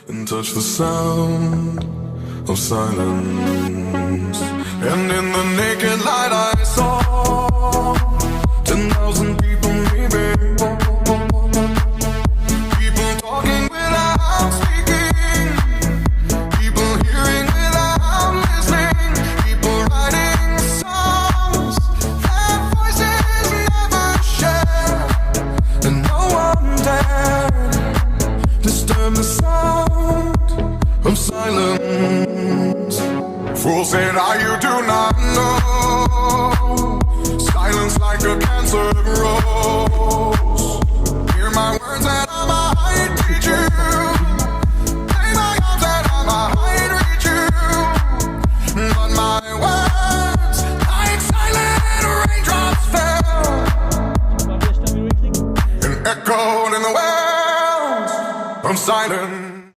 and touch the sound of silence. And in the naked light I saw 10,000 people maybe, people talking without speaking, people hearing without listening, people writing songs that voices never share, and no one dared disturb the sound of silence. Fools say that you do not know, silence like a cancer grows. Hear my words and I might teach you, play my arms and I might reach you, but my words like silent raindrops fell and echoed in the wells of silence.